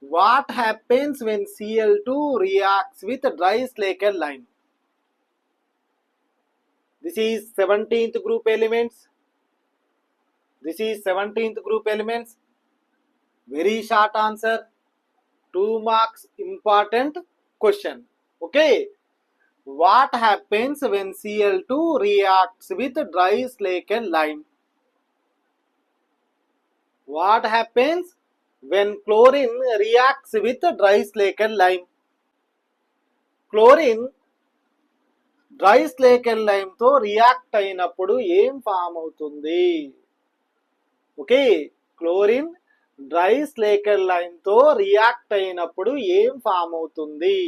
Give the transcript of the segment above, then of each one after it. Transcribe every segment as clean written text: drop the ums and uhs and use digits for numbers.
What happens when Cl2 reacts with dry Slaker lime? This is 17th group elements. This is 17th group elements. Very short answer. 2 marks important question. Okay. What happens when Cl2 reacts with dry Slaker lime? What happens when chlorine reacts with dry Slaker lime? Chlorine dry స్లేకర్ lime తో react అయినప్పుడు ఏం form అవుతుంది? Okay, chlorine dry స్లేకర్ lime తో react అయినప్పుడు ఏం form అవుతుంది?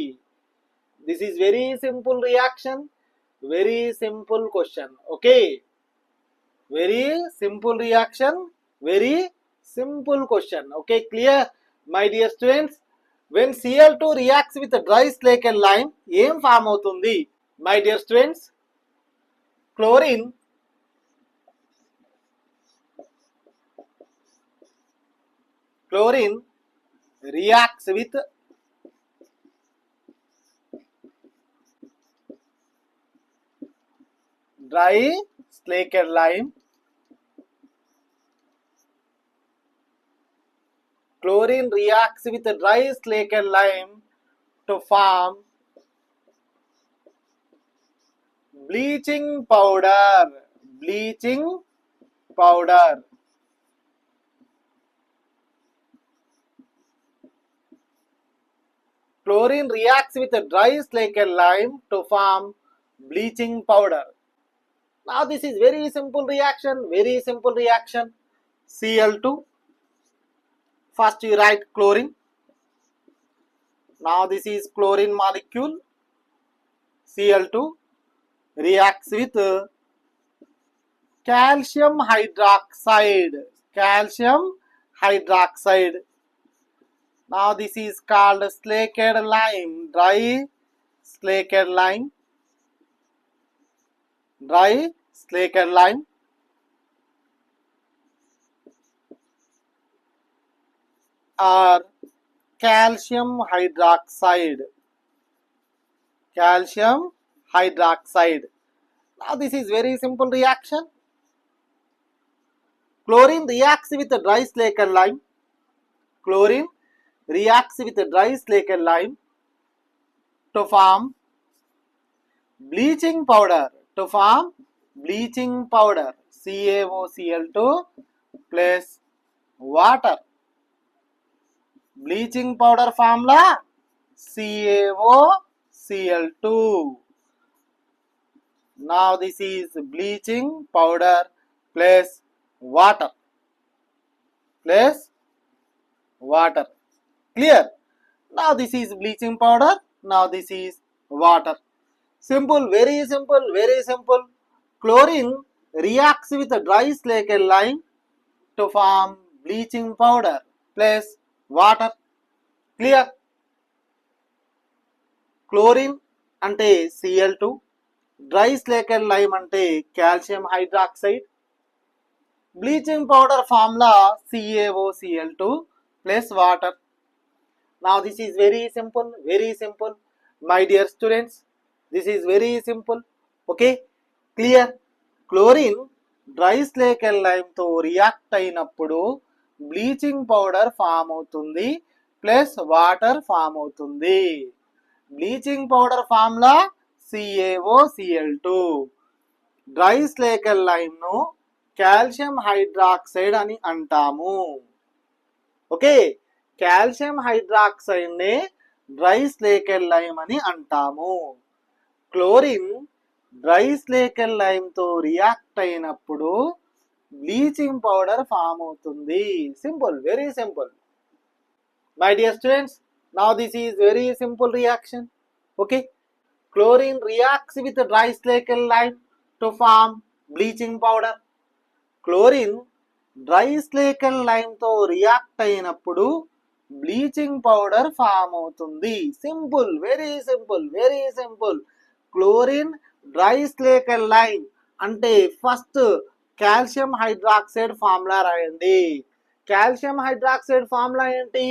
This is very simple reaction, very simple question. Okay, very simple reaction, very simple question. Okay, clear my dear students? When Cl2 reacts with dry స్లేకర్ lime ఏం form అవుతుంది? My dear students, chlorine reacts with dry Slaker lime. Chlorine reacts with dry Slaker lime to form bleaching powder. Bleaching powder. Chlorine reacts with a dry Slaker lime to form bleaching powder. Now this is very simple reaction, very simple reaction. Cl2. First you write chlorine. Now this is chlorine molecule. Cl2 reacts with calcium hydroxide. Calcium hydroxide. Now this is called Slaker lime. Dry Slaker lime. Dry Slaker lime. Or calcium hydroxide. Calcium hydroxide. Now this is very simple reaction. Chlorine reacts with the dry Slaker lime. Chlorine reacts with the dry Slaker lime to form bleaching powder. To form bleaching powder. CaOCl2 plus water. Bleaching powder formula CaOCl2. Now this is bleaching powder plus water. Plus water. Clear? Now this is bleaching powder. Now this is water. Simple, very simple, very simple. Chlorine reacts with a dry Slaker lime to form bleaching powder plus water. Clear? Chlorine ante Cl2, dry Slaker lime ante calcium hydroxide, bleaching powder formula CaOCl2 plus water. Now this is very simple, very simple. My dear students, this is very simple. Okay, clear? Chlorine dry స్లేకర్ lime తో react అయినప్పుడు bleaching powder form అవుతుంది plus water form అవుతుంది. Bleaching powder formula CaOCl2. Dry స్లేకర్ lime ను calcium hydroxide అని అంటాము. Okay, calcium hydroxide నే dry స్లేకర్ lime అని అంటాము. క్లోరిన్ డ్రై స్లేకర్ లైమ్ తో రియాక్ట్ అయినప్పుడు బ్లీచింగ్ పౌడర్ ఫామ్ అవుతుంది. Simple, very simple. My dear students, now this is very simple reaction. Okay, chlorine reacts with dry స్లేకర్ lime to form bleaching powder. Chlorine dry స్లేకర్ lime తో react అయినప్పుడు bleaching powder form అవుతుంది. Simple, very simple, very simple. Chlorine dry స్లేకర్ lime అంటే first calcium hydroxide formula రాయండి. Calcium hydroxide formula ఏంటి?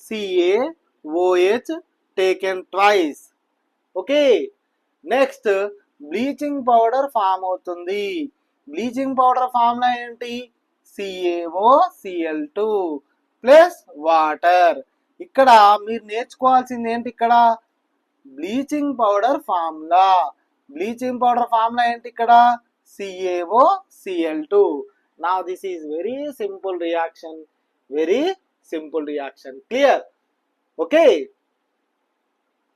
CaOH taken twice. Okay, next bleaching powder form అవుతుంది. Bleaching powder formula ఏంటి? CaOCl2 plus water. ఇక్కడ మీరు నేర్చుకోవాల్సింది ఏంటి? ఇక్కడ bleaching powder formula. Bleaching powder formula ఏంటి? ఇక్కడ CaOCl2. Now this is very simple reaction. Very simple reaction. Clear? Okay.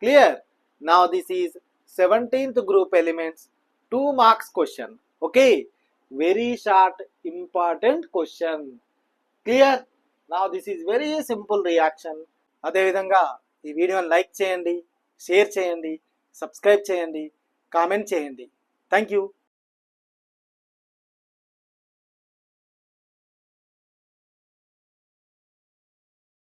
Clear? Now this is 17th group elements 2 marks question. Okay. Very short important question. Clear? Now this is very simple reaction. అదే విధంగా ఈ వీడియోని like చేయండి, share చేయండి, subscribe చేయండి, comment చేయండి. Thank you.